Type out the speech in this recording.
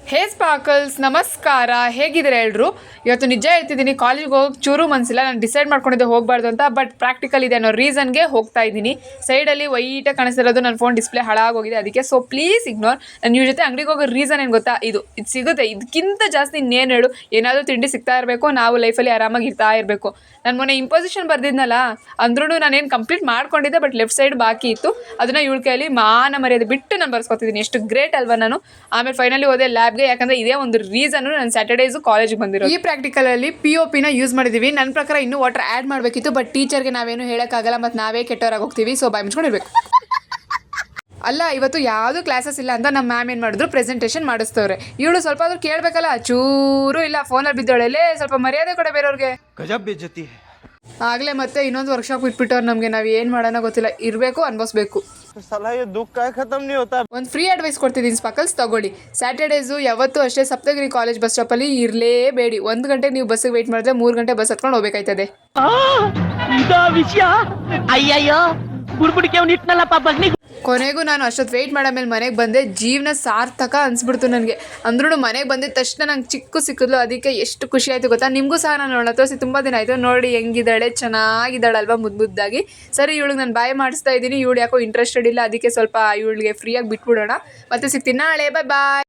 ಹೇ sparkles, ನಮಸ್ಕಾರ. ಹೇಗಿದ್ದಾರೆ ಎಲ್ಲರೂ? ಇವತ್ತು ನಿಜ ಹೇಳ್ತಿದ್ದೀನಿ, ಕಾಲೇಜ್ಗೆ ಹೋಗಿ ಚೂರು ಮನಸ್ಸಿಲ್ಲ. ನಾನು ಡಿಸೈಡ್ ಮಾಡ್ಕೊಂಡಿದ್ದೆ ಹೋಗಬಾರ್ದು ಅಂತ, ಬಟ್ ಪ್ರಾಕ್ಟಿಕಲ್ ಇದೆ ಅನ್ನೋ ರೀಸನ್ಗೆ ಹೋಗ್ತಾ ಇದ್ದೀನಿ. ಸೈಡಲ್ಲಿ ವೈಟಾಗಿ ಕಾಣಿಸ್ತಿರೋದು ನನ್ನ ಫೋನ್ ಡಿಸ್ಪ್ಲೇ ಹಾಳಾಗೋಗಿದೆ, ಅದಕ್ಕೆ. So please ignore. ನಾನು ಇವ್ರ ಜೊತೆ ಅಂಗಡಿಗೆ ಹೋಗೋ ರೀಸನ್ ಏನು ಗೊತ್ತಾ? ಇದು ಸಿಗುತ್ತೆ. ಇದಕ್ಕಿಂತ ಜಾಸ್ತಿ ಇನ್ನೇನು ಹೇಳು? ಏನಾದರೂ ತಿಂಡಿ ಸಿಗ್ತಾ ಇರಬೇಕು, ನಾವು ಲೈಫಲ್ಲಿ ಆರಾಮಾಗಿ ಇರ್ತಾ ಇರಬೇಕು. ನಾನು ಮೊನ್ನೆ ಇಂಪೋಸಿಷನ್ ಬರ್ದಿದ್ನಲ್ಲ, ಅಂದ್ರೂ ನಾನೇನು ಕಂಪ್ಲೀಟ್ ಮಾಡ್ಕೊಂಡಿದ್ದೆ, ಬಟ್ ಲೆಫ್ಟ್ ಸೈಡ್ ಬಾಕಿ ಇತ್ತು. ಅದನ್ನು ಇವಳ ಕೈಯಲ್ಲಿ ಮಾನ ಮರ್ಯಾದೆ ಬಿಟ್ಟು ನಾನು ಬರ್ಸ್ಕೊತಿದ್ದೀನಿ. ಎಷ್ಟು ಗ್ರೇಟ್ ಅಲ್ವಾ ನಾನು? ಆಮೇಲೆ ಫೈನಲಿ ಹೋದೆ ಲ್ಯಾಬ್ಗೆ, ಯಾಕಂದರೆ ಇದೇ ಒಂದು ರೀಸನ್ನು ನಾನು ಸ್ಯಾಟರ್ಡೇಸು ಕಾಲೇಜಿಗೆ ಬಂದಿರೋ. ಈ ಪ್ರಾಕ್ಟಿಕಲಲ್ಲಿ POPನ ಯೂಸ್ ಮಾಡಿದ್ದೀವಿ. ನನ್ನ ಪ್ರಕಾರ ಇನ್ನೂ ವಾಟರ್ ಆ್ಯಡ್ ಮಾಡಬೇಕಿತ್ತು, ಬಟ್ ಟೀಚರ್ಗೆ ನಾವೇನು ಹೇಳೋಕ್ಕಾಗಲ್ಲ, ಮತ್ತು ನಾವೇ ಕೆಟ್ಟವರಾಗಿ ಹೋಗ್ತೀವಿ. ಸೊ ಬಾಯ್ ಮುಚ್ಕೊಂಡಿರ್ಬೇಕು. ಅಲ್ಲ, ಇವತ್ತು ಯಾವುದು ಕ್ಲಾಸಸ್ ಇಲ್ಲ ಅಂತ ನಮ್ಮ ಮ್ಯಾಮ್ ಏನು ಮಾಡಿದ್ರು, ಪ್ರೆಸೆಂಟೇಷನ್ ಮಾಡಿಸ್ತವ್ರೆ. ಇವಳು ಸ್ವಲ್ಪ ಆದ್ರೂ ಕೇಳಬೇಕಲ್ಲ, ಚೂರು ಇಲ್ಲ, ಫೋನಲ್ಲಿ ಬಿದ್ದೋಳಲ್ಲೇ. ಸ್ವಲ್ಪ ಮರ್ಯಾದೆ ಕೊಡ ಬೇರೆಯವ್ರಿಗೆ. ಗಜಬ್ ಬೇಜತಿ. ಆಗಲೇ ಮತ್ತೆ ಇನ್ನೊಂದು ವರ್ಕ್ಶಾಪ್ ಇಟ್ಬಿಟ್ಟವ್ರು ನಮಗೆ. ನಾವು ಏನು ಮಾಡೋಣ ಗೊತ್ತಿಲ್ಲ. ಇರಬೇಕು, ಅನ್ಭವಿಸ್ಬೇಕು. ಒಂದು ಫ್ರೀ ಅಡ್ವೈಸ್ ಕೊಡ್ತಿದ್ದೀನಿ ಸ್ಪಾರ್ಕಲ್ಸ್, ತಗೊಳ್ಳಿ. ಸ್ಯಾಟರ್ಡೇಸು ಯಾವತ್ತೂ ಅಷ್ಟೇ ಸಪ್ತಗಿರಿ ಕಾಲೇಜ್ ಬಸ್ ಸ್ಟಾಪಲ್ಲಿ ಇರಲೇಬೇಡಿ. 1 ಗಂಟೆಗೆ ನೀವು ಬಸ್ಸಿಗೆ ವೆಯ್ಟ್ ಮಾಡಿದ್ರೆ 3 ಗಂಟೆ ಬಸ್ ಹತ್ಕೊಂಡು ಹೋಗ್ಬೇಕಾಯ್ತದೆ. ಕೊನೆಗೂ ನಾನು ಅಷ್ಟೊತ್ತು ವೆಯ್ಟ್ ಮಾಡಾಮೇಲೆ ಮನೆಗೆ ಬಂದೆ. ಜೀವನ ಸಾರ್ಥಕ ಅನ್ಸ್ಬಿಡ್ತು ನನಗೆ. ಅಂದ್ರೂ ಮನೆಗೆ ಬಂದಿದ ತಕ್ಷಣ ನಂಗೆ ಚಿಕ್ಕು ಸಿಕ್ಕಿದ್ಲು, ಅದಕ್ಕೆ ಎಷ್ಟು ಖುಷಿ ಆಯಿತು ಗೊತ್ತಾ? ನಿಮಗೂ ಸಹ ನಾನು ಅವಳನ್ನ ತೋರಿಸಿ ತುಂಬ ದಿನ ಆಯಿತು. ನೋಡಿ ಹೆಂಗಿದ್ದಾಳೆ, ಚೆನ್ನಾಗಿದ್ದಾಳಲ್ವಾ, ಮುದ್ದಾಗಿ. ಸರಿ, ಇವಳಿಗೆ ನಾನು ಬಾಯ್ ಮಾಡಿಸ್ತಾ ಇದ್ದೀನಿ. ಇವಳು ಯಾಕೋ ಇಂಟ್ರೆಸ್ಟೆಡ್ ಇಲ್ಲ, ಅದಕ್ಕೆ ಸ್ವಲ್ಪ ಇವಳಿಗೆ ಫ್ರೀಯಾಗಿ ಬಿಟ್ಬಿಡೋಣ. ಮತ್ತೆ ಸಿಗ್ತೀನಿ ನಾಳೆ. ಬಾಯ್.